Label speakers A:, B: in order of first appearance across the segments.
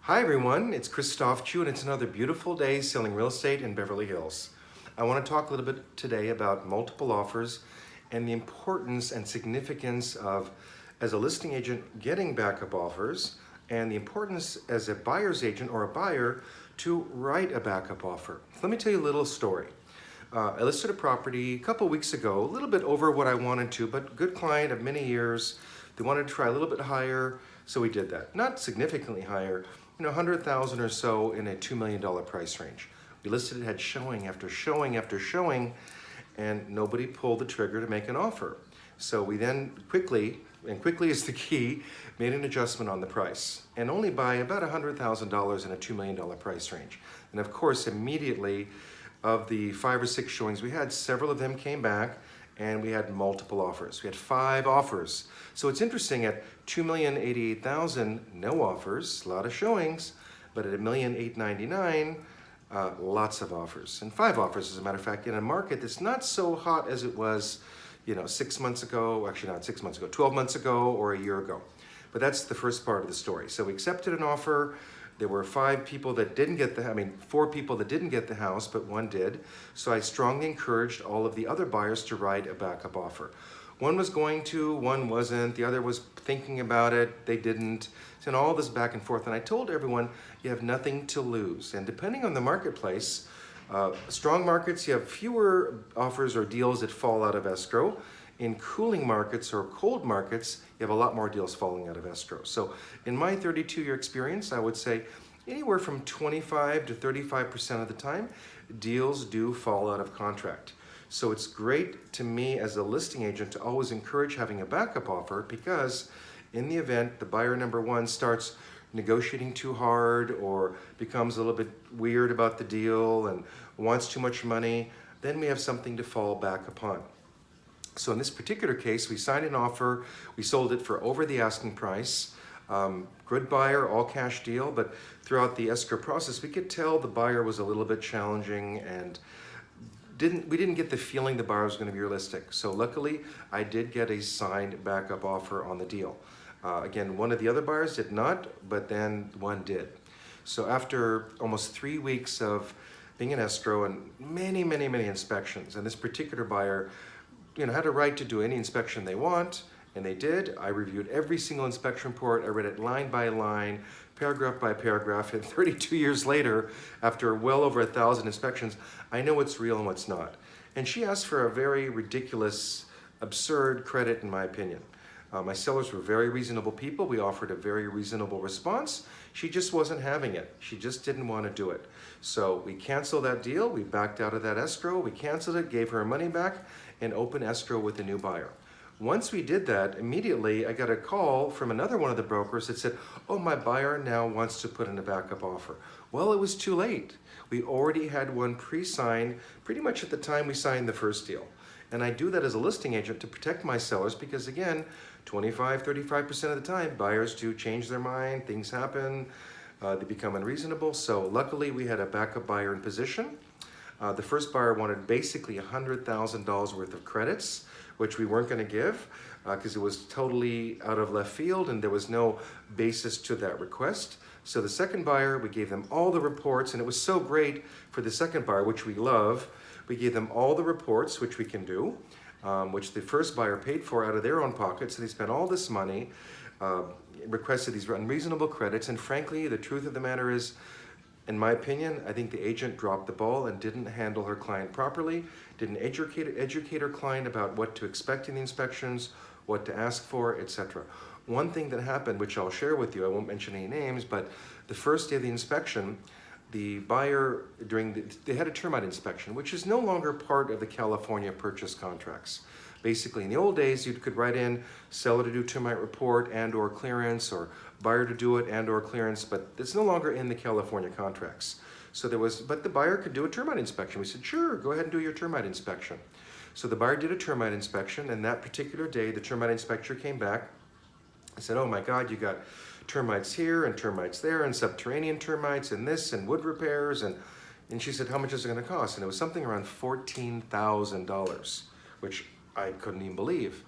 A: Hi everyone, it's Christophe Choo and it's another beautiful day selling real estate in Beverly Hills. I want to talk a little bit today about multiple offers and the importance and significance of, as a listing agent, getting backup offers and the importance as a buyer's agent or a buyer to write a backup offer. Let me tell you a little story. I listed a property a couple weeks ago, a little bit over what I wanted to, but good client of many years. They wanted to try a little bit higher, so we did that. Not significantly higher, 100,000 or so in a $2 million price range. We listed it, had showing after showing after showing, and nobody pulled the trigger to make an offer. So we then quickly, and quickly is the key, made an adjustment on the price, and only by about $100,000 in a $2 million price range. And of course, immediately, of the 5 or 6 showings we had, several of them came back and we had multiple offers. We had 5 offers. So it's interesting, at $2,088,000, no offers, a lot of showings, but at $1,899,000, lots of offers, and 5 offers, as a matter of fact, in a market that's not so hot as it was 6 months ago, actually not 6 months ago, 12 months ago or a year ago. But that's the first part of the story. So we accepted an offer. There were 4 people that didn't get the house, but 1 did. So I strongly encouraged all of the other buyers to write a backup offer. 1 was going to, 1 wasn't, the other was thinking about it, they didn't. And all this back and forth. And I told everyone, you have nothing to lose. And depending on the marketplace, strong markets, you have fewer offers or deals that fall out of escrow. In cooling markets or cold markets, you have a lot more deals falling out of escrow. So in my 32-year experience, I would say anywhere from 25 to 35% of the time, deals do fall out of contract. So it's great to me as a listing agent to always encourage having a backup offer, because in the event the buyer number 1 starts negotiating too hard or becomes a little bit weird about the deal and wants too much money, then we have something to fall back upon. So in this particular case, we signed an offer, we sold it for over the asking price. Good buyer, all cash deal, but throughout the escrow process, we could tell the buyer was a little bit challenging and we didn't get the feeling the buyer was going to be realistic. So luckily, I did get a signed backup offer on the deal. Again, one of the other buyers did not, but then 1 did. So after almost 3 weeks of being in escrow and many inspections, and this particular buyer had a right to do any inspection they want, and they did. I reviewed every single inspection report. I read it line by line, paragraph by paragraph, and 32 years later, after well over 1,000 inspections, I know what's real and what's not. And she asked for a very ridiculous, absurd credit, in my opinion. My sellers were very reasonable people. We offered a very reasonable response. She just wasn't having it. She just didn't want to do it. So we canceled that deal. We backed out of that escrow. We canceled it, gave her her money back, and opened escrow with a new buyer. Once we did that, immediately I got a call from another one of the brokers that said, oh, my buyer now wants to put in a backup offer. Well, it was too late. We already had 1 pre-signed pretty much at the time we signed the first deal. And I do that as a listing agent to protect my sellers, because again, 35% of the time, buyers do change their mind, things happen, they become unreasonable. So luckily we had a backup buyer in position. The first buyer wanted basically $100,000 worth of credits, which we weren't going to give because it was totally out of left field and there was no basis to that request. So the second buyer, we gave them all the reports, and it was so great for the second buyer, which we love. We gave them all the reports, which we can do, which the first buyer paid for out of their own pocket. So they spent all this money, requested these unreasonable credits, and frankly, the truth of the matter is, in my opinion, I think the agent dropped the ball and didn't handle her client properly, didn't educate her client about what to expect in the inspections, what to ask for, etc. One thing that happened, which I'll share with you, I won't mention any names, but the first day of the inspection, the buyer, they had a termite inspection, which is no longer part of the California purchase contracts. Basically, in the old days, you could write in seller to do termite report and or clearance, or buyer to do it and or clearance, but it's no longer in the California contracts. So but the buyer could do a termite inspection. We said, sure, go ahead and do your termite inspection. So the buyer did a termite inspection, and that particular day, the termite inspector came back and said, oh my God, you got termites here and termites there and subterranean termites and this and wood repairs. And she said, how much is it going to cost? And it was something around $14,000, which I couldn't even believe.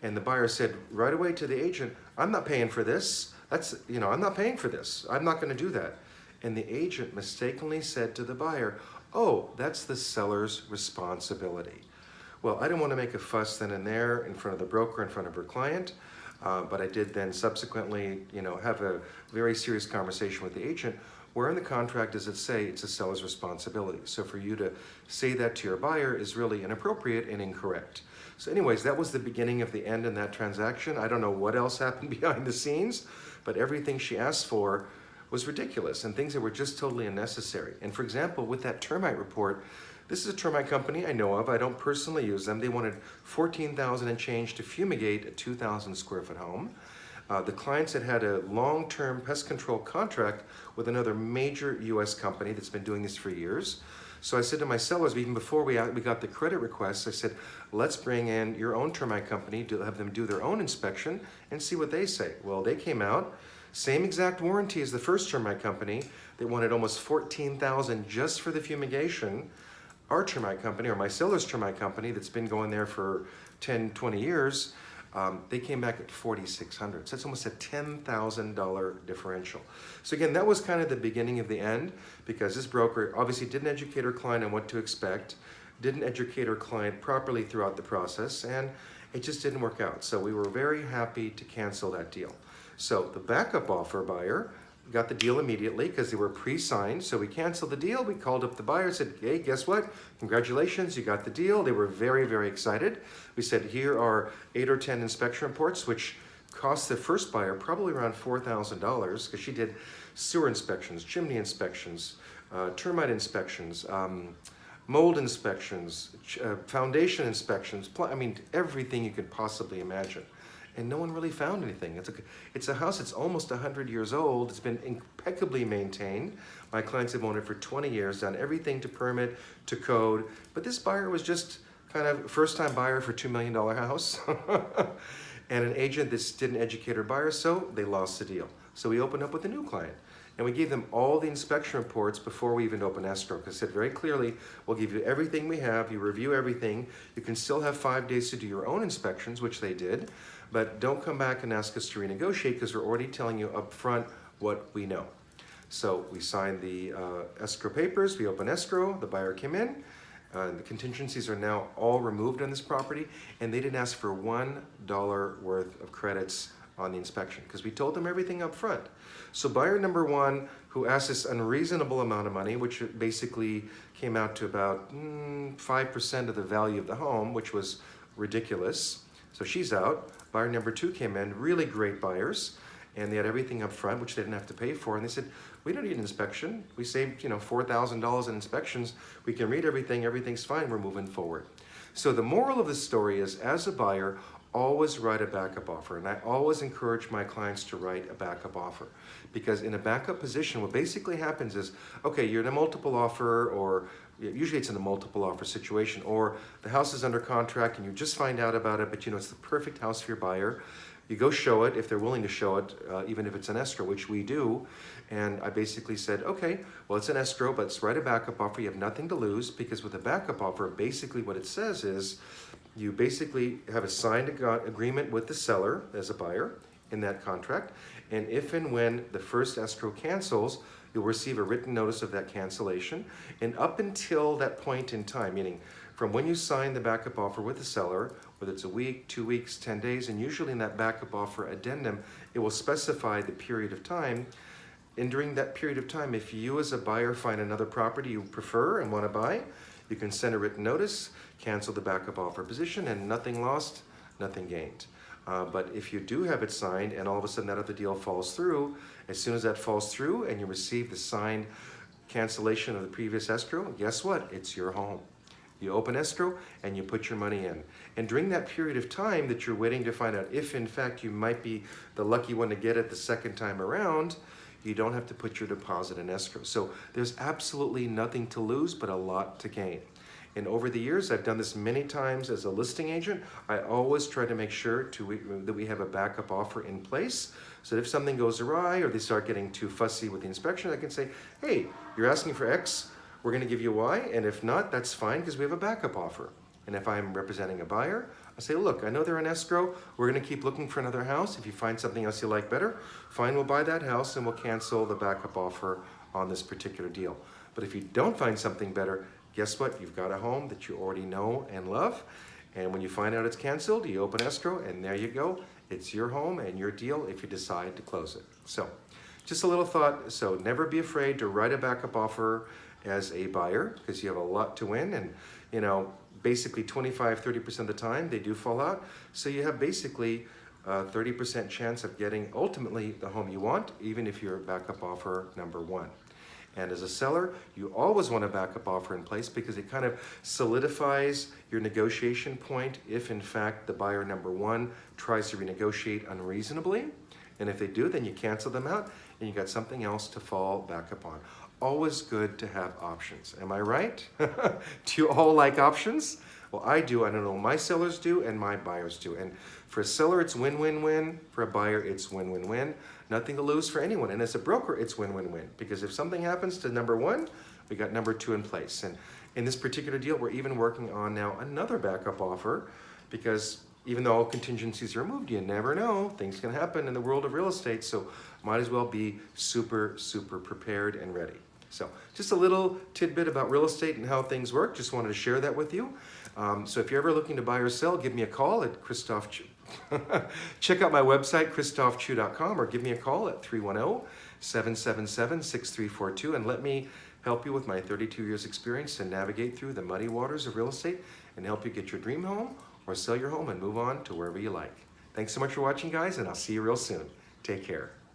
A: And the buyer said right away to the agent, I'm not paying for this. I'm not paying for this. I'm not going to do that. And the agent mistakenly said to the buyer, oh, that's the seller's responsibility. Well, I didn't want to make a fuss then and there in front of the broker, in front of her client, but I did then subsequently, have a very serious conversation with the agent. Where in the contract does it say it's a seller's responsibility? So for you to say that to your buyer is really inappropriate and incorrect. So anyways, that was the beginning of the end in that transaction. I don't know what else happened behind the scenes, but everything she asked for was ridiculous and things that were just totally unnecessary. And for example, with that termite report, this is a termite company I know of. I don't personally use them. They wanted $14,000 and change to fumigate a 2,000 square foot home. The clients had a long-term pest control contract with another major US company that's been doing this for years. So I said to my sellers, even before we got the credit requests, I said, let's bring in your own termite company to have them do their own inspection and see what they say. Well, they came out, same exact warranty as the first termite company. They wanted almost $14,000 just for the fumigation. Our termite company, or my seller's termite company that's been going there for 10, 20 years, they came back at $4,600. So that's almost a $10,000 differential. So again, that was kind of the beginning of the end, because this broker obviously didn't educate her client on what to expect, didn't educate her client properly throughout the process, and it just didn't work out. So we were very happy to cancel that deal. So the backup offer buyer got the deal immediately because they were pre-signed. So we canceled the deal. We called up the buyer, said, hey, guess what? Congratulations, you got the deal. They were very, very excited. We said, here are 8 or 10 inspection reports, which cost the first buyer probably around $4,000 because she did sewer inspections, chimney inspections, termite inspections, mold inspections, foundation inspections, everything you could possibly imagine. And no one really found anything. It's a house that's almost 100 years old. It's been impeccably maintained. My clients have owned it for 20 years, done everything to permit, to code. But this buyer was just kind of first-time buyer for $2 million house. And an agent that didn't educate her buyer, so they lost the deal. So we opened up with a new client. And we gave them all the inspection reports before we even opened escrow. Because I said very clearly, we'll give you everything we have. You review everything. You can still have 5 days to do your own inspections, which they did. But don't come back and ask us to renegotiate because we're already telling you up front what we know. So we signed the escrow papers. We opened escrow. The buyer came in. The contingencies are now all removed on this property. And they didn't ask for $1 worth of credits on the inspection because we told them everything up front. So buyer number one, who asked this unreasonable amount of money, which basically came out to about 5% of the value of the home, which was ridiculous. So she's out. Buyer number two came in, really great buyers, and they had everything up front, which they didn't have to pay for. And they said, we don't need an inspection. We saved, $4,000 in inspections. We can read everything. Everything's fine. We're moving forward. So the moral of the story is, as a buyer, always write a backup offer. And I always encourage my clients to write a backup offer, because in a backup position, what basically happens is, okay, you're in a multiple offer, or usually it's in a multiple offer situation, or the house is under contract and you just find out about it, but it's the perfect house for your buyer. You go show it if they're willing to show it, even if it's an escrow, which we do. And I basically said, okay, well, it's an escrow, but let's write a backup offer. You have nothing to lose, because with a backup offer, basically what it says is you basically have a signed agreement with the seller as a buyer in that contract. And if and when the first escrow cancels, you'll receive a written notice of that cancellation. And up until that point in time, meaning from when you sign the backup offer with the seller, whether it's a week, 2 weeks, 10 days, and usually in that backup offer addendum, it will specify the period of time. And during that period of time, if you as a buyer find another property you prefer and want to buy, you can send a written notice, cancel the backup offer position, and nothing lost, nothing gained. But if you do have it signed and all of a sudden that other deal falls through, as soon as that falls through and you receive the signed cancellation of the previous escrow, guess what? It's your home. You open escrow and you put your money in. And during that period of time that you're waiting to find out if in fact you might be the lucky one to get it the second time around, you don't have to put your deposit in escrow. So there's absolutely nothing to lose, but a lot to gain. And over the years, I've done this many times as a listing agent. I always try to make sure that we have a backup offer in place, so that if something goes awry or they start getting too fussy with the inspection, I can say, hey, you're asking for X, we're gonna give you Y, and if not, that's fine, because we have a backup offer. And if I'm representing a buyer, I say, look, I know they're in escrow. We're going to keep looking for another house. If you find something else you like better, fine, we'll buy that house and we'll cancel the backup offer on this particular deal. But if you don't find something better, guess what? You've got a home that you already know and love. And when you find out it's canceled, you open escrow and there you go. It's your home and your deal if you decide to close it. So just a little thought. So never be afraid to write a backup offer as a buyer because you have a lot to win. And you know, basically 25–30% of the time they do fall out. So you have basically a 30% chance of getting ultimately the home you want, even if you're backup offer number one. And as a seller, you always want a backup offer in place because it kind of solidifies your negotiation point if in fact the buyer number one tries to renegotiate unreasonably. And if they do, then you cancel them out and you got something else to fall back upon. Always good to have options. Am I right? Do you all like options? Well, I do. I don't know, my sellers do and my buyers do. And for a seller, it's win-win-win. For a buyer, it's win-win-win. Nothing to lose for anyone. And as a broker, it's win-win-win. Because if something happens to number one, we got number two in place. And in this particular deal, we're even working on now another backup offer because even though all contingencies are removed, you never know. Things can happen in the world of real estate. So might as well be super, super prepared and ready. So just a little tidbit about real estate and how things work. Just wanted to share that with you. So if you're ever looking to buy or sell, give me a call at Christophe Choo. Check out my website, ChristopheChoo.com, or give me a call at 310-777-6342 and let me help you with my 32 years experience to navigate through the muddy waters of real estate and help you get your dream home or sell your home and move on to wherever you like. Thanks so much for watching, guys, and I'll see you real soon. Take care.